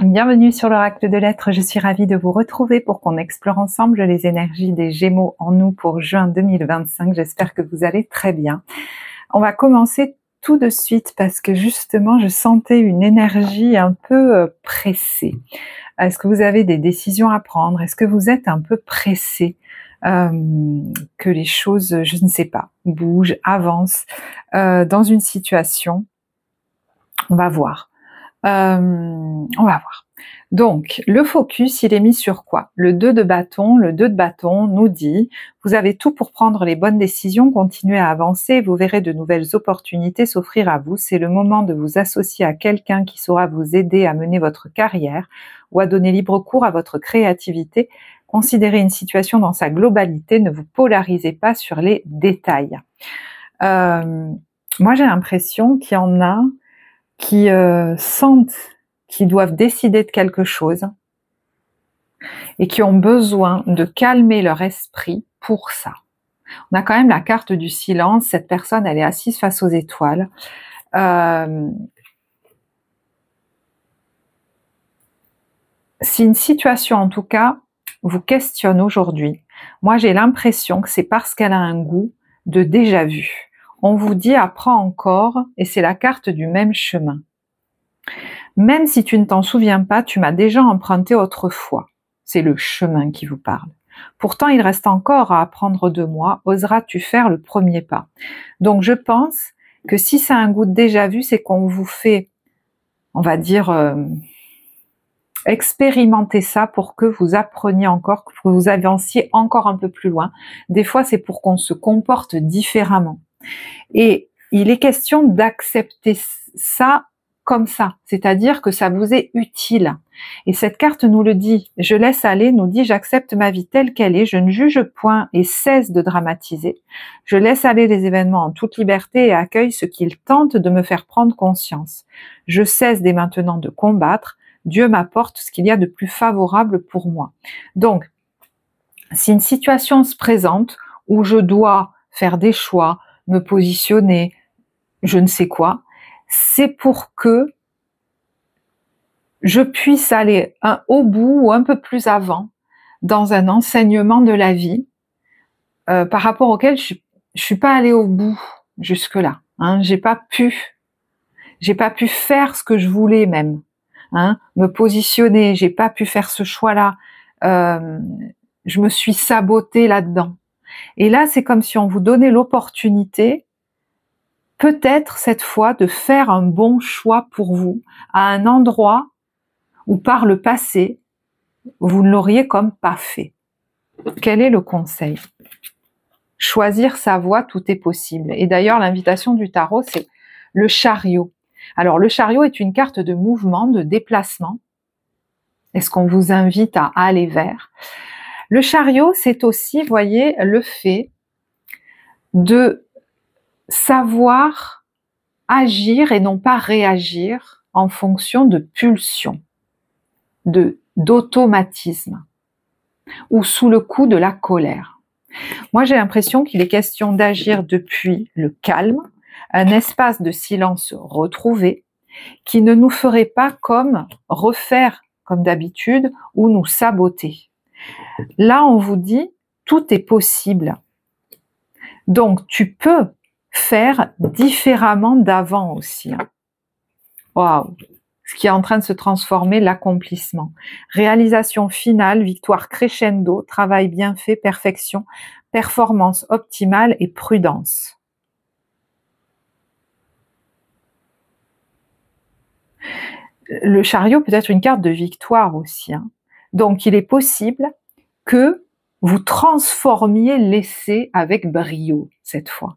Bienvenue sur l'Oracle de l'Être, je suis ravie de vous retrouver pour qu'on explore ensemble les énergies des Gémeaux en nous pour juin 2025. J'espère que vous allez très bien. On va commencer tout de suite parce que justement je sentais une énergie un peu pressée. Est-ce que vous avez des décisions à prendre? Est-ce que vous êtes un peu pressé? Que les choses, je ne sais pas, bougent, avancent dans une situation? On va voir. On va voir. Donc, le focus, il est mis sur quoi? Le 2 de bâton. Le 2 de bâton nous dit, vous avez tout pour prendre les bonnes décisions, continuez à avancer, vous verrez de nouvelles opportunités s'offrir à vous. C'est le moment de vous associer à quelqu'un qui saura vous aider à mener votre carrière ou à donner libre cours à votre créativité. Considérez une situation dans sa globalité, ne vous polarisez pas sur les détails. Moi, j'ai l'impression qu'il y en a qui sentent qu'ils doivent décider de quelque chose et qui ont besoin de calmer leur esprit pour ça. On a quand même la carte du silence, cette personne elle est assise face aux étoiles. Si une situation en tout cas vous questionne aujourd'hui, moi j'ai l'impression que c'est parce qu'elle a un goût de déjà vu. On vous dit apprends encore et c'est la carte du même chemin. Même si tu ne t'en souviens pas, tu m'as déjà emprunté autrefois. C'est le chemin qui vous parle. Pourtant, il reste encore à apprendre de moi. Oseras-tu faire le premier pas? Donc, je pense que si ça a un goût de déjà vu, c'est qu'on vous fait, on va dire, expérimenter ça pour que vous appreniez encore, que vous avanciez encore un peu plus loin. Des fois, c'est pour qu'on se comporte différemment. Et il est question d'accepter ça comme ça, c'est-à-dire que ça vous est utile. Et cette carte nous le dit, je laisse aller, nous dit j'accepte ma vie telle qu'elle est, je ne juge point et cesse de dramatiser. Je laisse aller les événements en toute liberté et accueille ce qu'ils tentent de me faire prendre conscience. Je cesse dès maintenant de combattre, Dieu m'apporte ce qu'il y a de plus favorable pour moi. Donc, si une situation se présente où je dois faire des choix, me positionner, je ne sais quoi, c'est pour que je puisse aller au bout ou un peu plus avant dans un enseignement de la vie par rapport auquel je suis pas allée au bout jusque-là. Hein, j'ai pas pu faire ce que je voulais même, hein, me positionner. J'ai pas pu faire ce choix-là. Je me suis sabotée là-dedans. Et là, c'est comme si on vous donnait l'opportunité peut-être cette fois de faire un bon choix pour vous à un endroit où par le passé, vous ne l'auriez comme pas fait. Quel est le conseil? Choisir sa voie, tout est possible. Et d'ailleurs, l'invitation du tarot, c'est le chariot. Alors, le chariot est une carte de mouvement, de déplacement. Est-ce qu'on vous invite à aller vers? Le chariot, c'est aussi, voyez, le fait de savoir agir et non pas réagir en fonction de pulsions, d'automatisme ou sous le coup de la colère. Moi, j'ai l'impression qu'il est question d'agir depuis le calme, un espace de silence retrouvé qui ne nous ferait pas comme refaire comme d'habitude ou nous saboter. Là, on vous dit, tout est possible. Donc, tu peux faire différemment d'avant aussi. Waouh! Ce qui est en train de se transformer, l'accomplissement. Réalisation finale, victoire crescendo, travail bien fait, perfection, performance optimale et prudence. Le chariot peut être une carte de victoire aussi. Hein. Donc, il est possible que vous transformiez l'essai avec brio cette fois.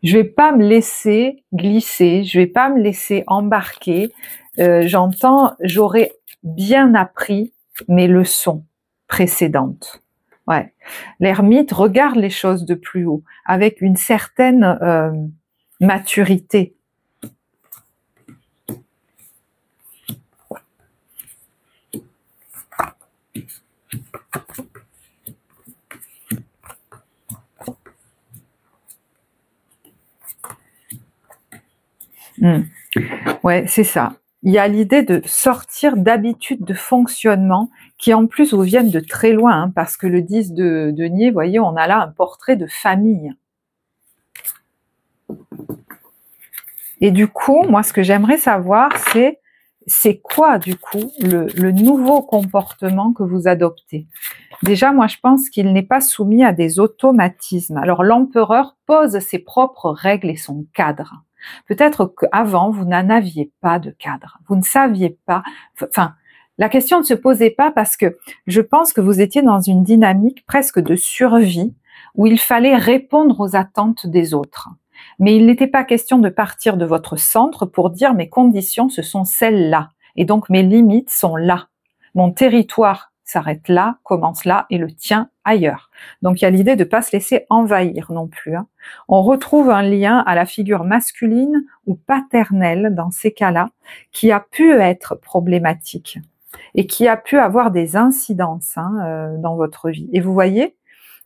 Je vais pas me laisser glisser, je vais pas me laisser embarquer. J'entends, j'aurais bien appris mes leçons précédentes. Ouais. L'ermite regarde les choses de plus haut, avec une certaine maturité. Ouais, c'est ça. il y a l'idée de sortir d'habitudes de fonctionnement qui en plus vous viennent de très loin, hein, parce que le 10 de denier, vous voyez, on a là un portrait de famille. Et du coup, moi, ce que j'aimerais savoir, c'est quoi, du coup, le nouveau comportement que vous adoptez. Déjà, moi, je pense qu'il n'est pas soumis à des automatismes. Alors, l'empereur pose ses propres règles et son cadre. Peut-être qu'avant, vous n'en aviez pas de cadre. Vous ne saviez pas. Enfin, la question ne se posait pas parce que je pense que vous étiez dans une dynamique presque de survie où il fallait répondre aux attentes des autres. Mais il n'était pas question de partir de votre centre pour dire mes conditions, ce sont celles-là. Et donc mes limites sont là. Mon territoire s'arrête là, commence là et le tien ailleurs. Donc il y a l'idée de ne pas se laisser envahir non plus. Hein. On retrouve un lien à la figure masculine ou paternelle dans ces cas-là qui a pu être problématique et qui a pu avoir des incidences dans votre vie. Et vous voyez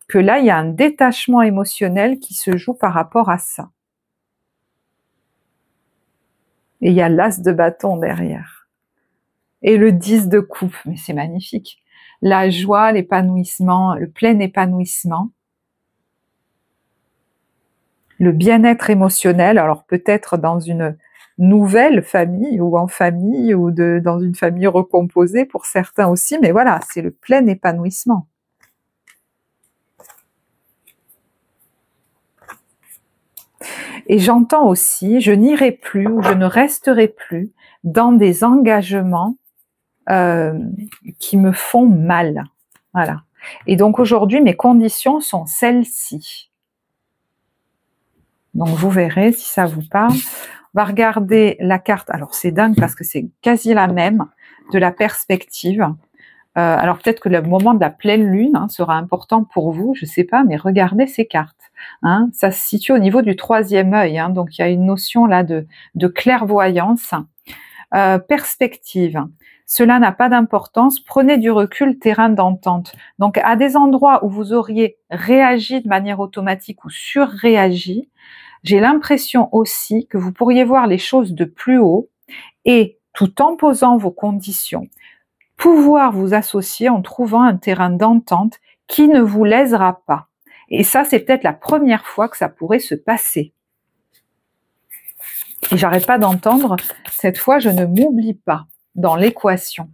que là, il y a un détachement émotionnel qui se joue par rapport à ça. Et il y a l'as de bâton derrière. Et le 10 de coupe, mais c'est magnifique. La joie, l'épanouissement, le plein épanouissement. Le bien-être émotionnel, alors peut-être dans une nouvelle famille ou en famille ou dans une famille recomposée pour certains aussi, mais voilà, c'est le plein épanouissement. Et j'entends aussi, je n'irai plus ou je ne resterai plus dans des engagements qui me font mal. Voilà. Et donc aujourd'hui, mes conditions sont celles-ci. Donc vous verrez si ça vous parle. On va regarder la carte. Alors c'est dingue parce que c'est quasi la même de la perspective. Alors peut-être que le moment de la pleine lune sera important pour vous, je ne sais pas, mais regardez ces cartes. Ça se situe au niveau du 3e œil, donc il y a une notion là de clairvoyance. Perspective. Cela n'a pas d'importance, prenez du recul, terrain d'entente. Donc à des endroits où vous auriez réagi de manière automatique ou surréagi, j'ai l'impression aussi que vous pourriez voir les choses de plus haut et tout en posant vos conditions, pouvoir vous associer en trouvant un terrain d'entente qui ne vous lésera pas. Et ça, c'est peut-être la première fois que ça pourrait se passer. Et j'arrête pas d'entendre, cette fois, je ne m'oublie pas dans l'équation.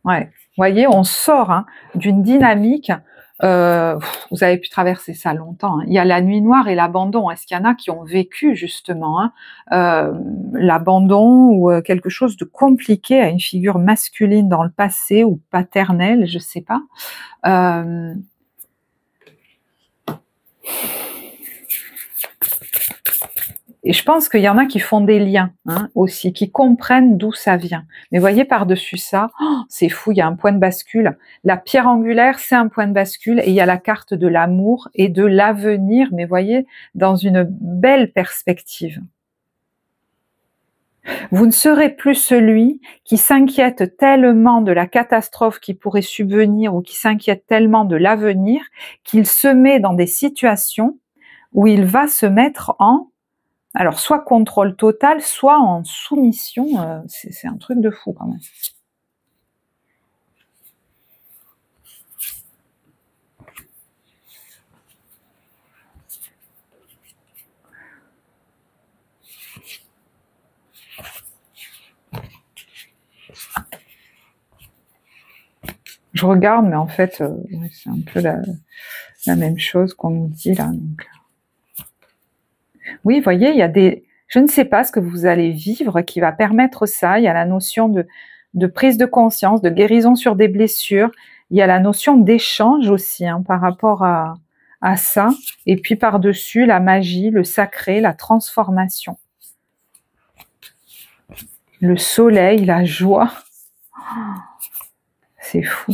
Ouais, vous voyez, on sort d'une dynamique. Vous avez pu traverser ça longtemps. Il y a la nuit noire et l'abandon. Est-ce qu'il y en a qui ont vécu justement l'abandon ou quelque chose de compliqué à une figure masculine dans le passé ou paternelle, je sais pas. Et je pense qu'il y en a qui font des liens aussi, qui comprennent d'où ça vient. Mais voyez, par-dessus ça, c'est fou, il y a un point de bascule. La pierre angulaire, c'est un point de bascule et il y a la carte de l'amour et de l'avenir, mais voyez, dans une belle perspective. Vous ne serez plus celui qui s'inquiète tellement de la catastrophe qui pourrait subvenir ou qui s'inquiète tellement de l'avenir qu'il se met dans des situations où il va se mettre en alors, soit contrôle total, soit en soumission, c'est un truc de fou quand même. Je regarde, mais en fait, c'est un peu la même chose qu'on nous dit là. Donc. Oui, vous voyez, il y a des... Je ne sais pas ce que vous allez vivre qui va permettre ça. Il y a la notion de prise de conscience, de guérison sur des blessures. Il y a la notion d'échange aussi par rapport à ça. Et puis par-dessus, la magie, le sacré, la transformation. Le soleil, la joie. C'est fou.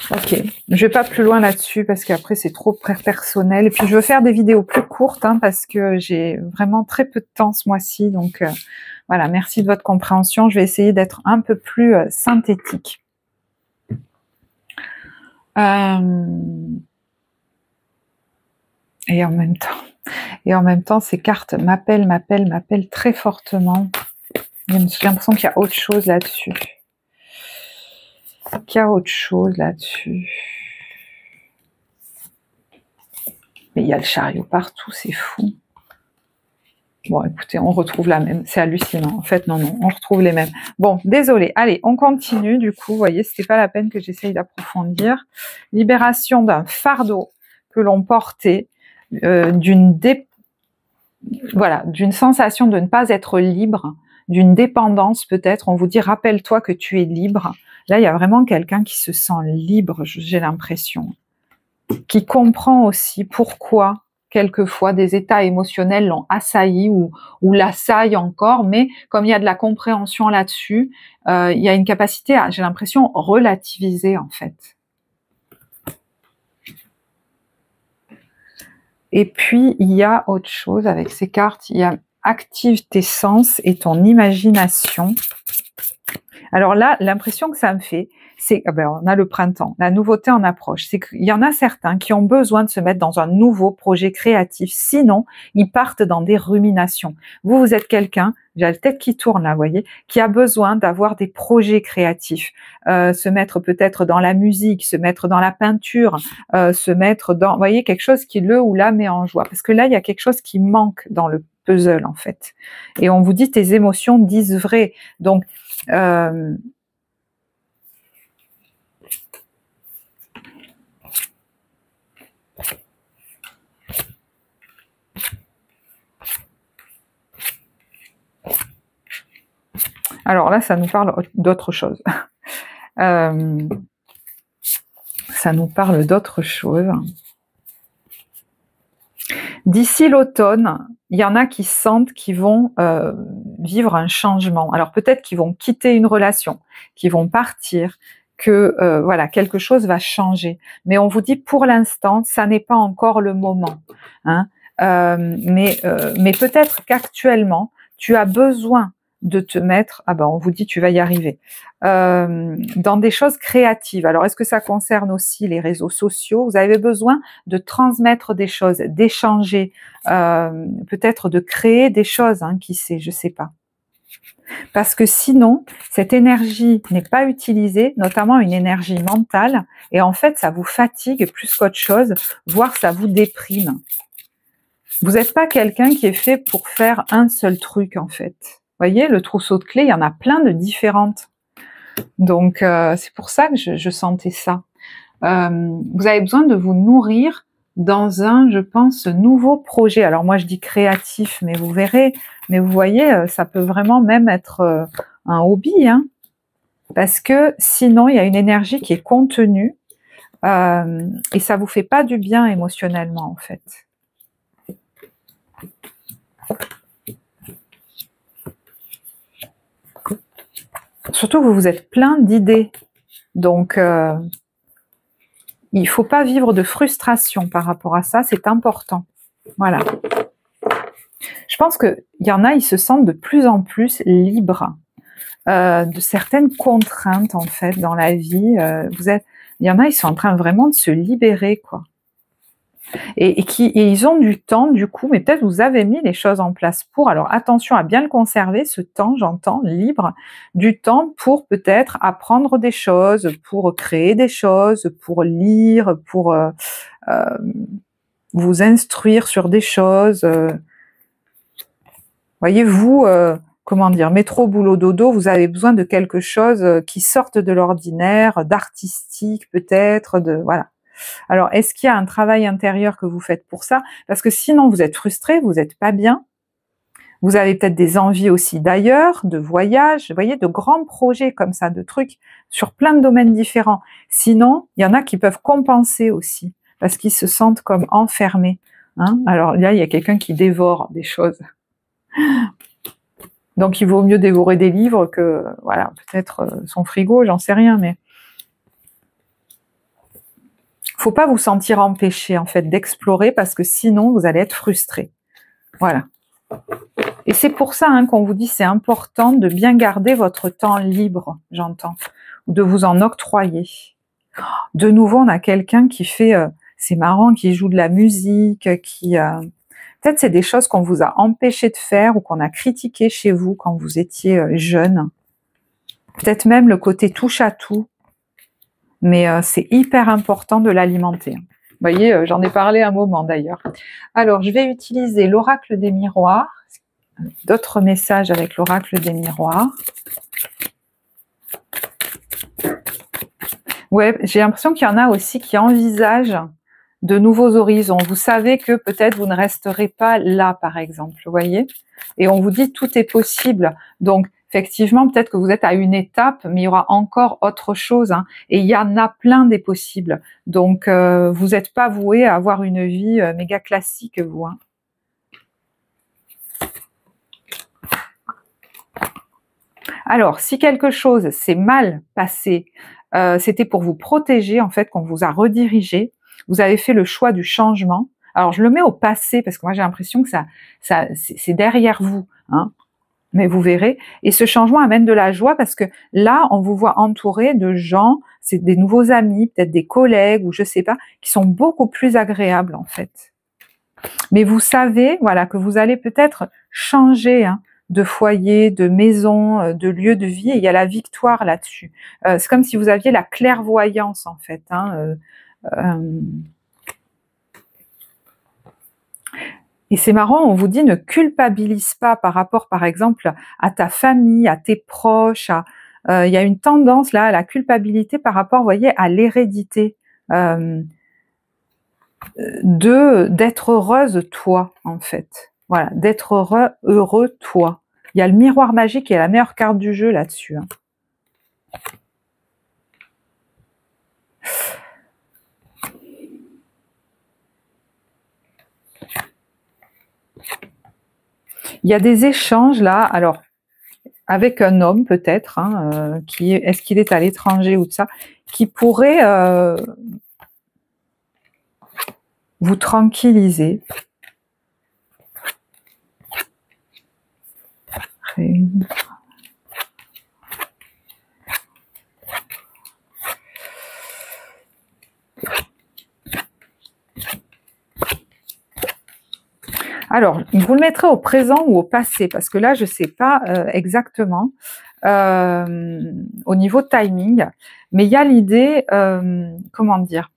Ok, je vais pas plus loin là-dessus parce qu'après c'est trop personnel. Et puis je veux faire des vidéos plus courtes parce que j'ai vraiment très peu de temps ce mois-ci. Donc voilà, merci de votre compréhension. Je vais essayer d'être un peu plus synthétique. Et en même temps, ces cartes m'appellent très fortement. J'ai l'impression qu'il y a autre chose là-dessus. Mais il y a le chariot partout, c'est fou. Bon, écoutez, on retrouve la même. C'est hallucinant. En fait, non, on retrouve les mêmes. Bon, désolé. Allez, on continue. Du coup, vous voyez, c'était pas la peine que j'essaye d'approfondir. Libération d'un fardeau que l'on portait, d'une sensation de ne pas être libre, d'une dépendance peut-être. On vous dit, rappelle-toi que tu es libre. Là, il y a vraiment quelqu'un qui se sent libre, j'ai l'impression, qui comprend aussi pourquoi quelquefois des états émotionnels l'ont assailli ou l'assaillent encore, mais comme il y a de la compréhension là-dessus, il y a une capacité à, j'ai l'impression, relativiser en fait. Et puis, il y a autre chose avec ces cartes, il y a active tes sens et ton imagination. Alors là, l'impression que ça me fait, c'est, on a le printemps, la nouveauté en approche, c'est qu'il y en a certains qui ont besoin de se mettre dans un nouveau projet créatif, sinon ils partent dans des ruminations. Vous êtes quelqu'un, j'ai la tête qui tourne là, vous voyez, qui a besoin d'avoir des projets créatifs, se mettre peut-être dans la musique, se mettre dans la peinture, se mettre dans, vous voyez, quelque chose qui le ou la met en joie, parce que là, il y a quelque chose qui manque dans le puzzle en fait. Et on vous dit tes émotions disent vrai, donc alors là, ça nous parle d'autre chose. Ça nous parle d'autre chose. D'ici l'automne, il y en a qui sentent qu'ils vont vivre un changement. Alors peut-être qu'ils vont quitter une relation, qu'ils vont partir, que voilà, quelque chose va changer. Mais on vous dit pour l'instant, ça n'est pas encore le moment. Hein. Mais peut-être qu'actuellement, tu as besoin de te mettre, on vous dit tu vas y arriver, dans des choses créatives. Alors est-ce que ça concerne aussi les réseaux sociaux? Vous avez besoin de transmettre des choses, d'échanger, peut-être de créer des choses, hein, qui sait, je sais pas. Parce que sinon, cette énergie n'est pas utilisée, notamment une énergie mentale, et en fait ça vous fatigue plus qu'autre chose, voire ça vous déprime. Vous n'êtes pas quelqu'un qui est fait pour faire un seul truc en fait. Vous voyez, le trousseau de clés, il y en a plein de différentes. Donc, c'est pour ça que je sentais ça. Vous avez besoin de vous nourrir dans un, je pense, nouveau projet. Alors moi, je dis créatif, mais vous verrez. Mais vous voyez, ça peut vraiment même être un hobby, hein, parce que sinon, il y a une énergie qui est contenue et ça vous fait pas du bien émotionnellement, en fait. Surtout que vous êtes plein d'idées, donc il faut pas vivre de frustration par rapport à ça, c'est important. Voilà. Je pense qu'il y en a, ils se sentent de plus en plus libres de certaines contraintes en fait dans la vie. Il y en a, ils sont en train vraiment de se libérer, quoi. Et ils ont du temps du coup, mais peut-être vous avez mis les choses en place pour. Alors attention à bien le conserver, ce temps, j'entends, libre, du temps pour peut-être apprendre des choses, pour créer des choses, pour lire, pour vous instruire sur des choses. Voyez-vous, comment dire, métro, boulot, dodo, vous avez besoin de quelque chose qui sorte de l'ordinaire, d'artistique peut-être, voilà. Alors, est-ce qu'il y a un travail intérieur que vous faites pour ça? Parce que sinon, vous êtes frustré, vous n'êtes pas bien. Vous avez peut-être des envies aussi d'ailleurs, de voyage, vous voyez, de grands projets comme ça, de trucs sur plein de domaines différents. Sinon, il y en a qui peuvent compenser aussi, parce qu'ils se sentent comme enfermés. Hein. Alors là, il y a quelqu'un qui dévore des choses. Donc, il vaut mieux dévorer des livres que, voilà, peut-être son frigo, j'en sais rien, mais faut pas vous sentir empêché en fait d'explorer parce que sinon vous allez être frustré. Voilà. Et c'est pour ça qu'on vous dit c'est important de bien garder votre temps libre, j'entends, ou de vous en octroyer. De nouveau, on a quelqu'un qui fait c'est marrant, qui joue de la musique, qui... peut-être c'est des choses qu'on vous a empêché de faire ou qu'on a critiqué chez vous quand vous étiez jeune. Peut-être même le côté touche à tout. Mais c'est hyper important de l'alimenter. Vous voyez, j'en ai parlé un moment d'ailleurs. Alors, je vais utiliser l'oracle des miroirs. D'autres messages avec l'oracle des miroirs. Ouais, j'ai l'impression qu'il y en a aussi qui envisagent de nouveaux horizons. Vous savez que peut-être vous ne resterez pas là, par exemple, vous voyez. Et on vous dit tout est possible. Donc, effectivement, peut-être que vous êtes à une étape, mais il y aura encore autre chose. Hein, et il y en a plein des possibles. Donc, vous n'êtes pas voué à avoir une vie méga classique, vous. Hein. Alors, si quelque chose s'est mal passé, c'était pour vous protéger, en fait, qu'on vous a redirigé. Vous avez fait le choix du changement. Alors, je le mets au passé, parce que moi, j'ai l'impression que c'est derrière vous. Hein. Mais vous verrez. Et ce changement amène de la joie, parce que là, on vous voit entouré de gens, c'est des nouveaux amis, peut-être des collègues, ou je sais pas, qui sont beaucoup plus agréables, en fait. Mais vous savez, voilà, que vous allez peut-être changer, hein, de foyer, de maison, de lieu de vie, et il y a la victoire là-dessus. C'est comme si vous aviez la clairvoyance, en fait. Hein, et c'est marrant, on vous dit ne culpabilise pas par rapport, par exemple, à ta famille, à tes proches. Il y a une tendance là à la culpabilité par rapport, vous voyez, à l'hérédité. D'être heureuse toi, en fait. Voilà, d'être heureux toi. Il y a le miroir magique qui est la meilleure carte du jeu là-dessus. Hein. Il y a des échanges là, alors avec un homme peut-être, hein, est-ce qu'il est à l'étranger ou de ça, qui pourrait vous tranquilliser. Alors, vous le mettrez au présent ou au passé, parce que là, je ne sais pas exactement au niveau timing, mais il y a l'idée, comment dire,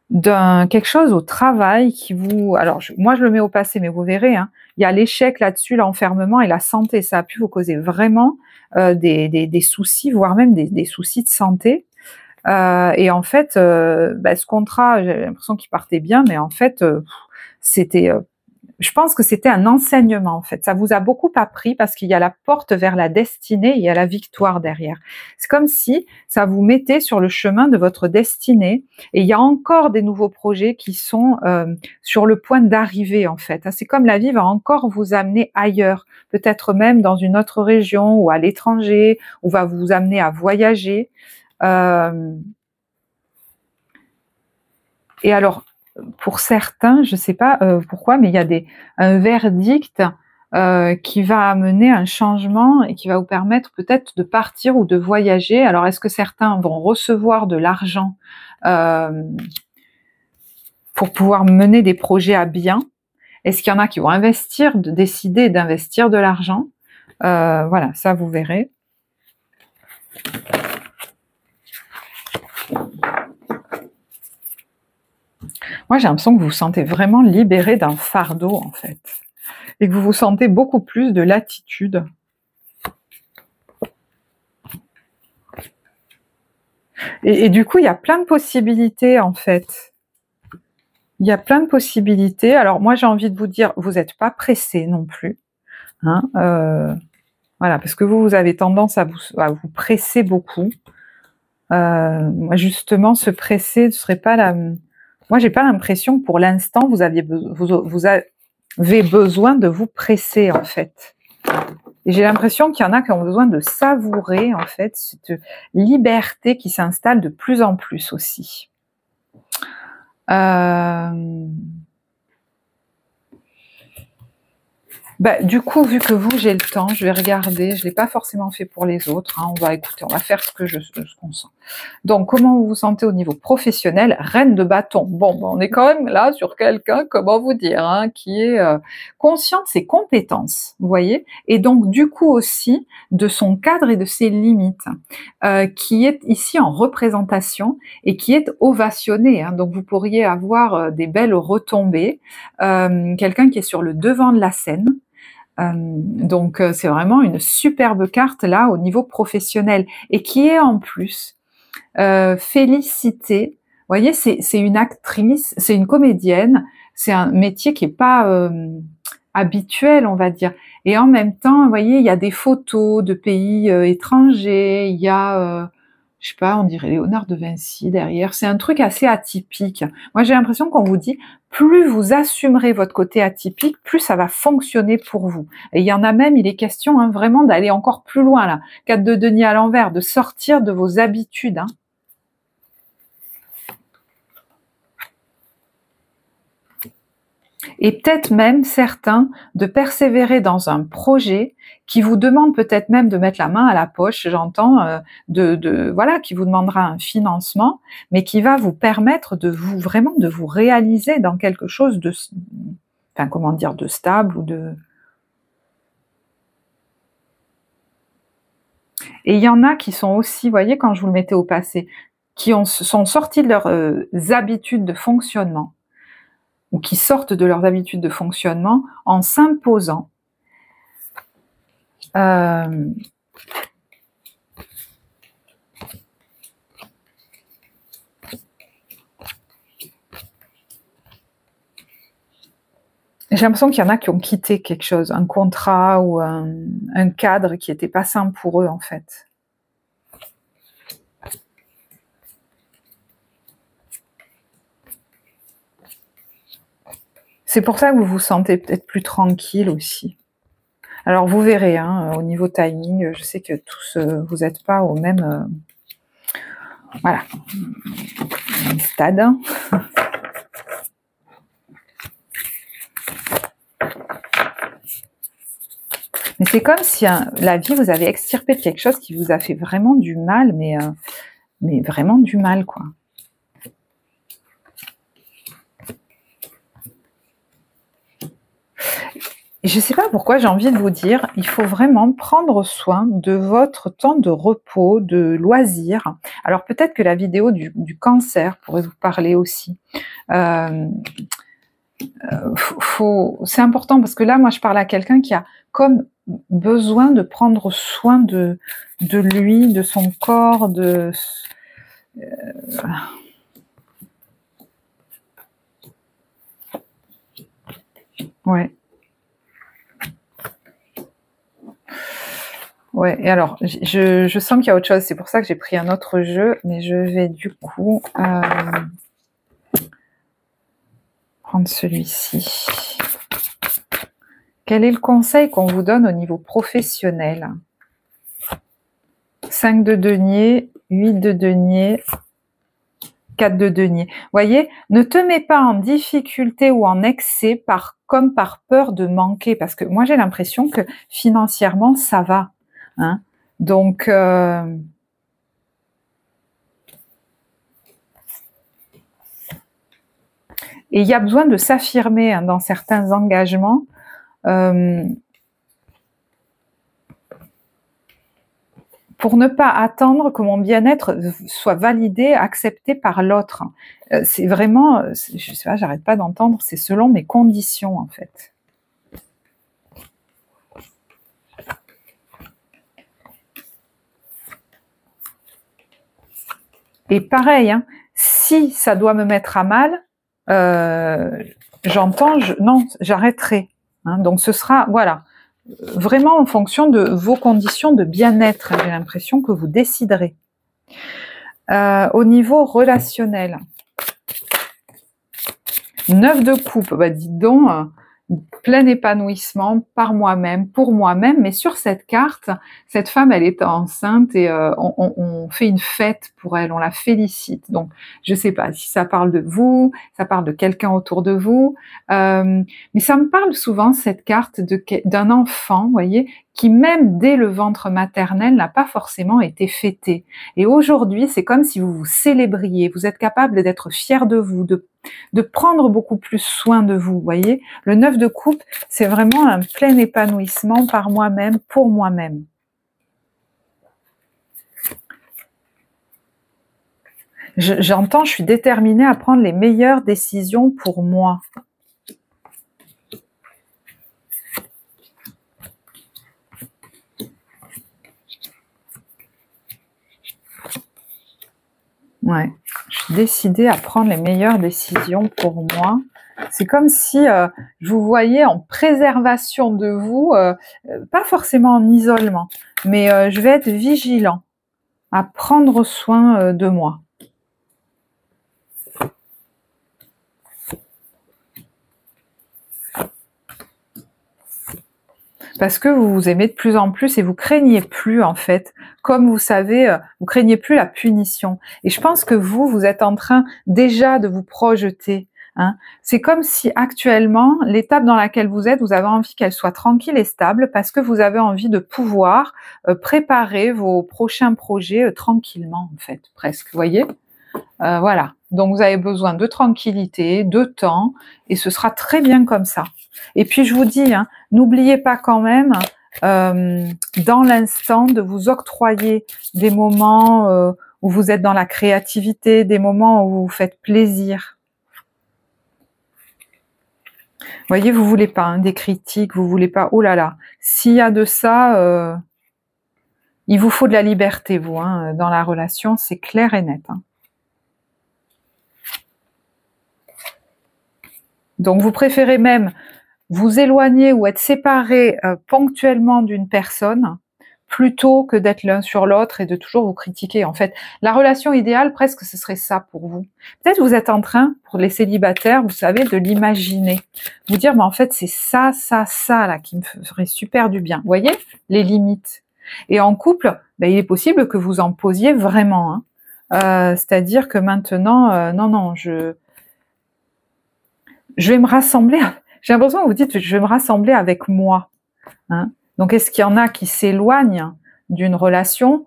d'un quelque chose au travail qui vous... Alors, moi, je le mets au passé, mais vous verrez, hein, il y a l'échec là-dessus, l'enfermement et la santé. Ça a pu vous causer vraiment des soucis, voire même des soucis de santé. Et en fait, ce contrat, j'ai l'impression qu'il partait bien, mais en fait, c'était... je pense que c'était un enseignement, en fait. Ça vous a beaucoup appris parce qu'il y a la porte vers la destinée, il y a la victoire derrière. C'est comme si ça vous mettait sur le chemin de votre destinée et il y a encore des nouveaux projets qui sont sur le point d'arriver, en fait. C'est comme la vie va encore vous amener ailleurs, peut-être même dans une autre région ou à l'étranger, ou va vous amener à voyager. Et alors, pour certains, je ne sais pas pourquoi, mais il y a un verdict qui va amener un changement et qui va vous permettre peut-être de partir ou de voyager. Alors, est-ce que certains vont recevoir de l'argent pour pouvoir mener des projets à bien? Est-ce qu'il y en a qui vont décider d'investir de l'argent? Voilà, ça vous verrez. Moi, j'ai l'impression que vous vous sentez vraiment libéré d'un fardeau, en fait. Et que vous vous sentez beaucoup plus de latitude. Et du coup, il y a plein de possibilités, en fait. Il y a plein de possibilités. Alors, moi, j'ai envie de vous dire, vous n'êtes pas pressé non plus. Hein, voilà, parce que vous avez tendance à vous presser beaucoup. Moi, justement, se presser ne serait pas la... Moi, j'ai pas l'impression que pour l'instant, vous avez besoin de vous presser, en fait. Et j'ai l'impression qu'il y en a qui ont besoin de savourer, en fait, cette liberté qui s'installe de plus en plus aussi. Bah, du coup, vu que vous, j'ai le temps, je vais regarder. Je l'ai pas forcément fait pour les autres. Hein. On va écouter, on va faire ce qu'on sent. Donc, comment vous vous sentez au niveau professionnel? Reine de bâton. Bon, on est quand même là sur quelqu'un, comment vous dire, hein, qui est conscient de ses compétences, vous voyez, et donc du coup aussi de son cadre et de ses limites, qui est ici en représentation et qui est ovationné. Hein. Donc, vous pourriez avoir des belles retombées. Quelqu'un qui est sur le devant de la scène. Donc c'est vraiment une superbe carte là au niveau professionnel et qui est en plus félicitée. Vous voyez, c'est une actrice, c'est une comédienne, c'est un métier qui est pas habituel, on va dire. Et en même temps, vous voyez, il y a des photos de pays étrangers, il y a je sais pas, on dirait Léonard de Vinci derrière. C'est un truc assez atypique. Moi, j'ai l'impression qu'on vous dit, plus vous assumerez votre côté atypique, plus ça va fonctionner pour vous. Et il y en a même, il est question hein, vraiment d'aller encore plus loin là. 4 de denier à l'envers, de sortir de vos habitudes. Hein. Et peut-être même certains de persévérer dans un projet qui vous demande peut-être même de mettre la main à la poche, j'entends, voilà, qui vous demandera un financement, mais qui va vous permettre de vous vraiment de vous réaliser dans quelque chose de, enfin comment dire, de stable ou de. Et il y en a qui sont aussi, vous voyez, quand je vous le mettais au passé, qui sont sortis de leurs habitudes de fonctionnement ou qui sortent de leurs habitudes de fonctionnement en s'imposant j'ai l'impression qu'il y en a qui ont quitté quelque chose, un contrat ou un cadre qui n'était pas sain pour eux en fait. C'est pour ça que vous vous sentez peut-être plus tranquille aussi. Alors vous verrez, hein, au niveau timing, je sais que tous vous n'êtes pas au même voilà, stade. Mais c'est comme si la vie vous avait extirpé de quelque chose qui vous a fait vraiment du mal, mais vraiment du mal, quoi. Et je ne sais pas pourquoi j'ai envie de vous dire, il faut vraiment prendre soin de votre temps de repos, de loisirs. Alors peut-être que la vidéo du cancer pourrait vous parler aussi. C'est important parce que là, moi, je parle à quelqu'un qui a comme besoin de prendre soin de lui, de son corps, ouais. Ouais, et alors, je sens qu'il y a autre chose, c'est pour ça que j'ai pris un autre jeu, mais je vais du coup prendre celui-ci. Quel est le conseil qu'on vous donne au niveau professionnel? 5 de denier, 8 de denier, 4 de denier. Vous voyez, ne te mets pas en difficulté ou en excès comme par peur de manquer, parce que moi j'ai l'impression que financièrement ça va. Hein. Donc, et il y a besoin de s'affirmer hein, dans certains engagements. Pour ne pas attendre que mon bien-être soit validé, accepté par l'autre. C'est vraiment, je sais pas, j'arrête pas d'entendre, c'est selon mes conditions en fait. Et pareil, hein, si ça doit me mettre à mal, j'entends, non, j'arrêterai. Hein, donc ce sera, voilà, vraiment en fonction de vos conditions de bien-être. J'ai l'impression que vous déciderez. Au niveau relationnel, 9 de coupe, bah dites donc, plein épanouissement par moi-même, pour moi-même. Mais sur cette carte, cette femme, elle est enceinte et on fait une fête pour elle, on la félicite. Donc, je sais pas si ça parle de vous, ça parle de quelqu'un autour de vous, mais ça me parle souvent, cette carte, d'un enfant, vous voyez, qui même dès le ventre maternel n'a pas forcément été fêté. Et aujourd'hui, c'est comme si vous vous célébriez, vous êtes capable d'être fier de vous, de prendre beaucoup plus soin de vous, voyez. Le 9 de coupe, c'est vraiment un plein épanouissement par moi-même, pour moi-même. J'entends, je suis déterminée à prendre les meilleures décisions pour moi. Ouais, je suis décidée à prendre les meilleures décisions pour moi. C'est comme si je vous voyais en préservation de vous, pas forcément en isolement, mais je vais être vigilant à prendre soin de moi. Parce que vous vous aimez de plus en plus et vous craignez plus, en fait. Comme vous savez, vous craignez plus la punition. Et je pense que vous êtes en train déjà de vous projeter. Hein. C'est comme si actuellement, l'étape dans laquelle vous êtes, vous avez envie qu'elle soit tranquille et stable parce que vous avez envie de pouvoir préparer vos prochains projets tranquillement, en fait, presque. Vous voyez ? Voilà. Donc vous avez besoin de tranquillité, de temps, et ce sera très bien comme ça. Et puis je vous dis, hein, n'oubliez pas quand même, dans l'instant, de vous octroyer des moments où vous êtes dans la créativité, des moments où vous vous faites plaisir. Vous voyez, vous voulez pas hein, des critiques, vous voulez pas, oh là là, s'il y a de ça, il vous faut de la liberté, vous, hein, dans la relation, c'est clair et net. Hein. Donc vous préférez même vous éloigner ou être séparé ponctuellement d'une personne plutôt que d'être l'un sur l'autre et de toujours vous critiquer. En fait, la relation idéale, presque, ce serait ça pour vous. Peut-être vous êtes en train, pour les célibataires, vous savez, de l'imaginer. Vous dire, mais en fait, c'est ça, là, qui me ferait super du bien. Vous voyez, les limites. Et en couple, ben, il est possible que vous en posiez vraiment. Hein. C'est-à-dire que maintenant, non, je vais me rassembler. J'ai l'impression que vous dites, je vais me rassembler avec moi. Hein. Donc, est-ce qu'il y en a qui s'éloignent d'une relation?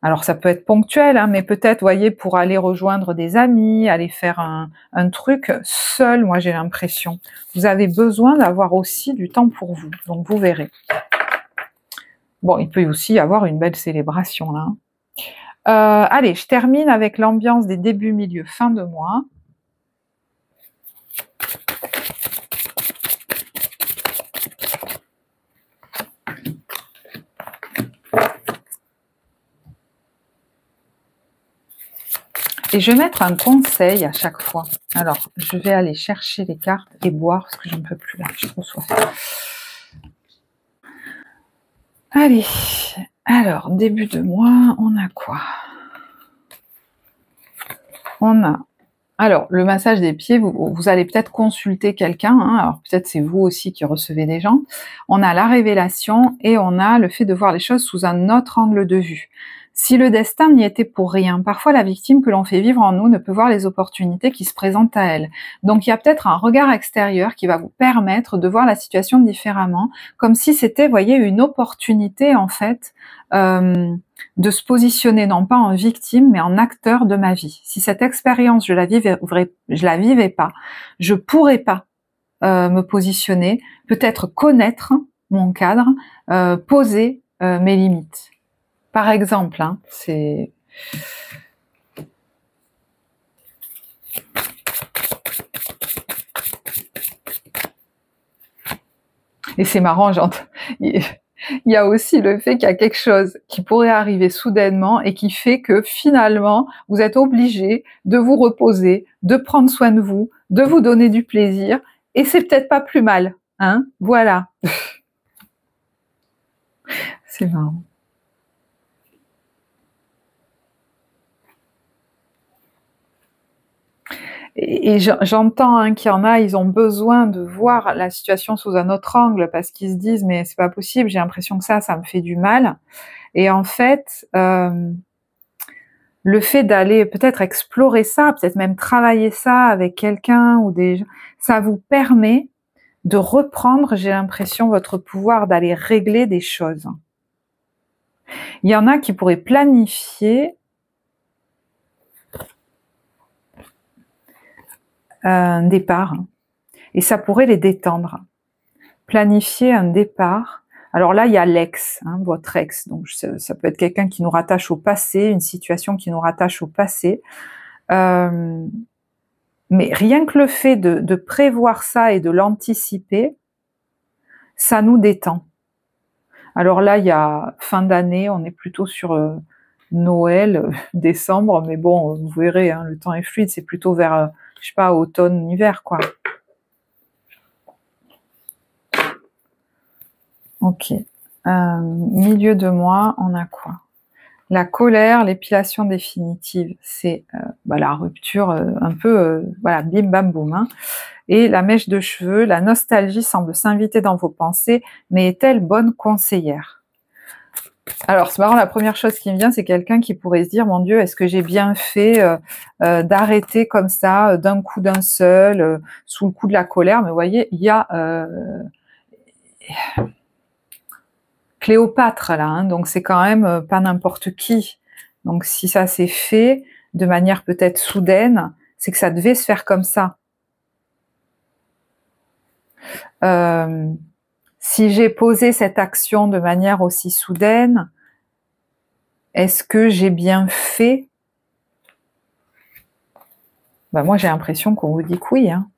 Alors, ça peut être ponctuel, hein, mais peut-être, voyez, pour aller rejoindre des amis, aller faire un truc seul, moi, j'ai l'impression. Vous avez besoin d'avoir aussi du temps pour vous. Donc, vous verrez. Bon, il peut aussi y avoir une belle célébration, là. Allez, je termine avec l'ambiance des débuts, milieux, fin de mois. Et je vais mettre un conseil à chaque fois. Alors, je vais aller chercher les cartes et boire parce que j'en peux plus là, j'ai trop soif. Allez, alors, début de mois, on a quoi? On a, alors, le massage des pieds, vous allez peut-être consulter quelqu'un, hein, alors peut-être c'est vous aussi qui recevez des gens. On a la révélation et on a le fait de voir les choses sous un autre angle de vue. Si le destin n'y était pour rien, parfois la victime que l'on fait vivre en nous ne peut voir les opportunités qui se présentent à elle. Donc il y a peut-être un regard extérieur qui va vous permettre de voir la situation différemment, comme si c'était, voyez, une opportunité en fait de se positionner non pas en victime mais en acteur de ma vie. Si cette expérience je la vivais pas, je pourrais pas me positionner, peut-être connaître mon cadre, poser mes limites. Par exemple, hein, c'est... Et c'est marrant, il y a aussi le fait qu'il y a quelque chose qui pourrait arriver soudainement et qui fait que finalement, vous êtes obligé de vous reposer, de prendre soin de vous donner du plaisir, et c'est peut-être pas plus mal, hein, voilà. C'est marrant. Et j'entends hein, qu'il y en a, ils ont besoin de voir la situation sous un autre angle parce qu'ils se disent mais c'est pas possible, j'ai l'impression que ça me fait du mal. Et en fait, le fait d'aller peut-être explorer ça, peut-être même travailler ça avec quelqu'un ou des gens, ça vous permet de reprendre, j'ai l'impression, votre pouvoir d'aller régler des choses. Il y en a qui pourraient planifier un départ et ça pourrait les détendre. Planifier un départ. Alors là, il y a l'ex, hein, votre ex. Donc ça peut être quelqu'un qui nous rattache au passé, une situation qui nous rattache au passé. Mais rien que le fait de prévoir ça et de l'anticiper, ça nous détend. Alors là, il y a fin d'année, on est plutôt sur Noël, décembre, mais bon, vous verrez, hein, le temps est fluide, c'est plutôt vers, je sais pas, automne, hiver, quoi. Ok. Milieu de mois, on a quoi? La colère, l'épilation définitive, c'est la rupture un peu, voilà, bim bam boum. Hein. Et la mèche de cheveux, la nostalgie semble s'inviter dans vos pensées, mais est-elle bonne conseillère? Alors c'est marrant, la première chose qui me vient, c'est quelqu'un qui pourrait se dire, mon Dieu, est-ce que j'ai bien fait d'arrêter comme ça, d'un coup d'un seul, sous le coup de la colère? Mais vous voyez, il y a Cléopâtre là, hein, donc c'est quand même pas n'importe qui. Donc si ça s'est fait de manière peut-être soudaine, c'est que ça devait se faire comme ça. Si j'ai posé cette action de manière aussi soudaine, est-ce que j'ai bien fait? Ben moi j'ai l'impression qu'on vous dit que oui. Hein.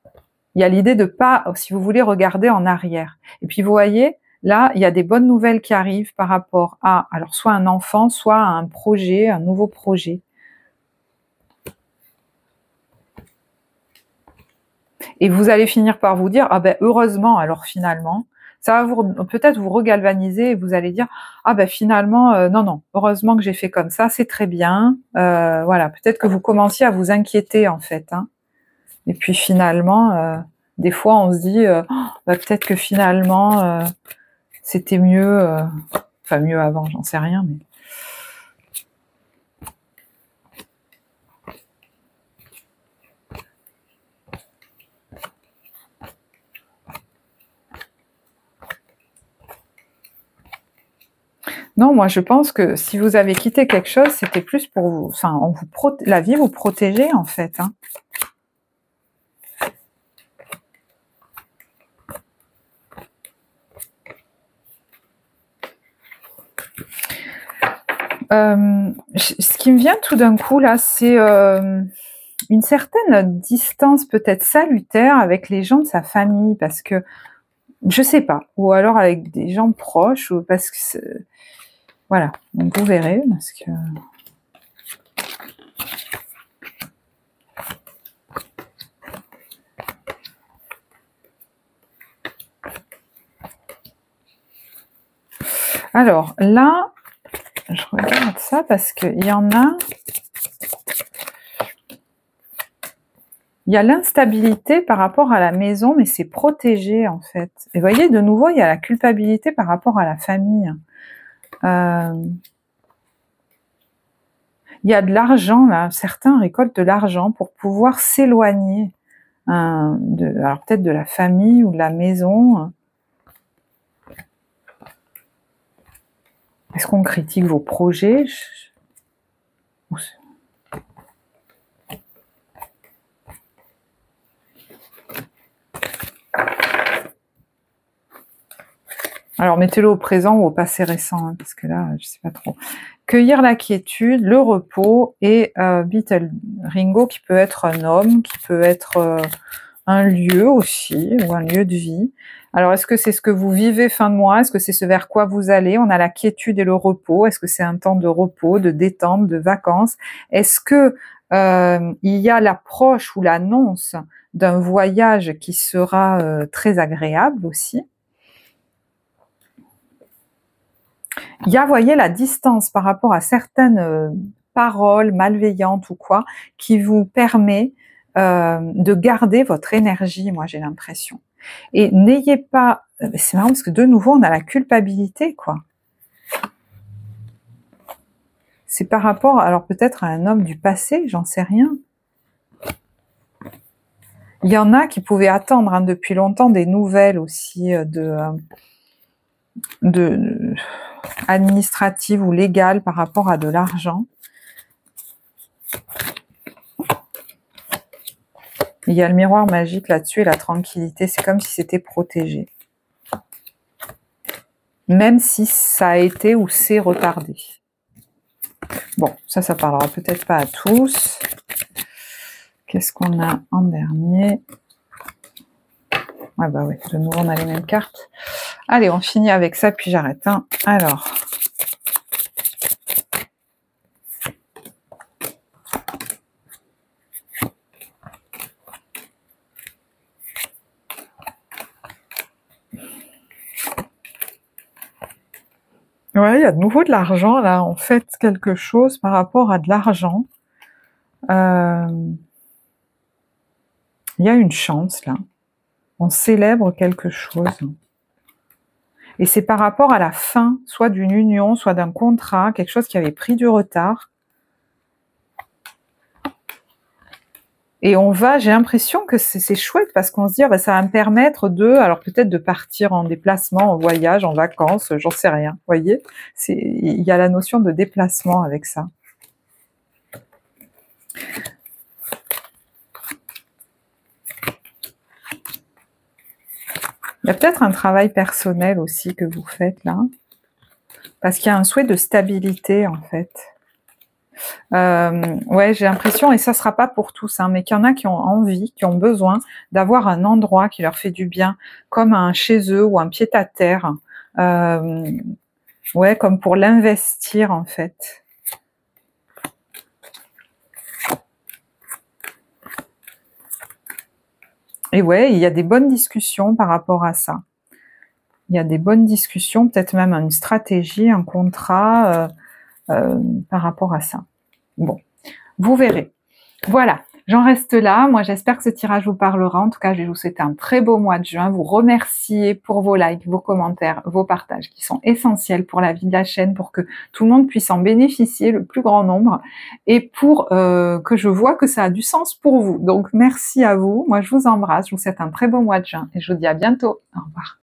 Il y a l'idée de pas, si vous voulez, regarder en arrière. Et puis vous voyez, là, il y a des bonnes nouvelles qui arrivent par rapport à, alors soit un enfant, soit à un projet, un nouveau projet. Et vous allez finir par vous dire, ah ben heureusement, alors finalement, ça va peut-être vous regalvaniser et vous allez dire, ah ben finalement, non, heureusement que j'ai fait comme ça, c'est très bien. Voilà, peut-être que vous commenciez à vous inquiéter en fait. Hein. Et puis finalement, des fois on se dit, peut-être que finalement, c'était mieux, enfin mieux avant, j'en sais rien, mais... Non, moi je pense que si vous avez quitté quelque chose, c'était plus pour vous, enfin, la vie vous protégeait en fait. Hein. Ce qui me vient tout d'un coup là, c'est une certaine distance peut-être salutaire avec les gens de sa famille, parce que je sais pas, ou alors avec des gens proches, ou parce que voilà, donc vous verrez, parce que alors là, je regarde ça parce qu'il y en a. Il y a l'instabilité par rapport à la maison, mais c'est protégé en fait. Et vous voyez, de nouveau, il y a la culpabilité par rapport à la famille. Il y a de l'argent là, certains récoltent de l'argent pour pouvoir s'éloigner, alors peut-être de la famille ou de la maison. Est-ce qu'on critique vos projets? Alors mettez-le au présent ou au passé récent, hein, parce que là, je sais pas trop. Cueillir la quiétude, le repos et Beetle Ringo qui peut être un homme, qui peut être un lieu aussi, ou un lieu de vie. Alors est-ce que c'est ce que vous vivez fin de mois? Est-ce que c'est ce vers quoi vous allez? On a la quiétude et le repos. Est-ce que c'est un temps de repos, de détente, de vacances? Est-ce que il y a l'approche ou l'annonce d'un voyage qui sera très agréable aussi? Il y a, voyez, la distance par rapport à certaines paroles malveillantes ou quoi, qui vous permet de garder votre énergie, moi j'ai l'impression. Et n'ayez pas... C'est marrant parce que de nouveau on a la culpabilité, quoi. C'est par rapport, alors peut-être à un homme du passé, j'en sais rien. Il y en a qui pouvaient attendre hein, depuis longtemps des nouvelles aussi de administratives ou légales par rapport à de l'argent. Il y a le miroir magique là-dessus et la tranquillité, c'est comme si c'était protégé. Même si ça a été ou c'est retardé. Bon, ça parlera peut-être pas à tous. Qu'est-ce qu'on a en dernier? Ah bah oui, de nouveau on a les mêmes cartes. Allez, on finit avec ça, puis j'arrête. Hein. Alors. Ouais, il y a de nouveau de l'argent, là. On fait quelque chose par rapport à de l'argent. Il y a une chance, là. On célèbre quelque chose. Et c'est par rapport à la fin, soit d'une union, soit d'un contrat, quelque chose qui avait pris du retard. Et on va, j'ai l'impression que c'est chouette parce qu'on se dit, bah, ça va me permettre alors peut-être de partir en déplacement, en voyage, en vacances, j'en sais rien, vous voyez. Il y a la notion de déplacement avec ça. Il y a peut-être un travail personnel aussi que vous faites là, parce qu'il y a un souhait de stabilité en fait. Ouais, j'ai l'impression, et ça sera pas pour tous, hein, mais qu'il y en a qui ont envie, qui ont besoin d'avoir un endroit qui leur fait du bien, comme un chez eux ou un pied-à-terre, ouais, comme pour l'investir en fait. Et ouais, il y a des bonnes discussions par rapport à ça. Il y a des bonnes discussions, peut-être même une stratégie, un contrat par rapport à ça. Bon, vous verrez. Voilà, j'en reste là. Moi, j'espère que ce tirage vous parlera. En tout cas, je vais vous souhaiter un très beau mois de juin. Vous remercier pour vos likes, vos commentaires, vos partages qui sont essentiels pour la vie de la chaîne, pour que tout le monde puisse en bénéficier, le plus grand nombre, et pour que je vois que ça a du sens pour vous. Donc, merci à vous. Moi, je vous embrasse. Je vous souhaite un très beau mois de juin et je vous dis à bientôt. Au revoir.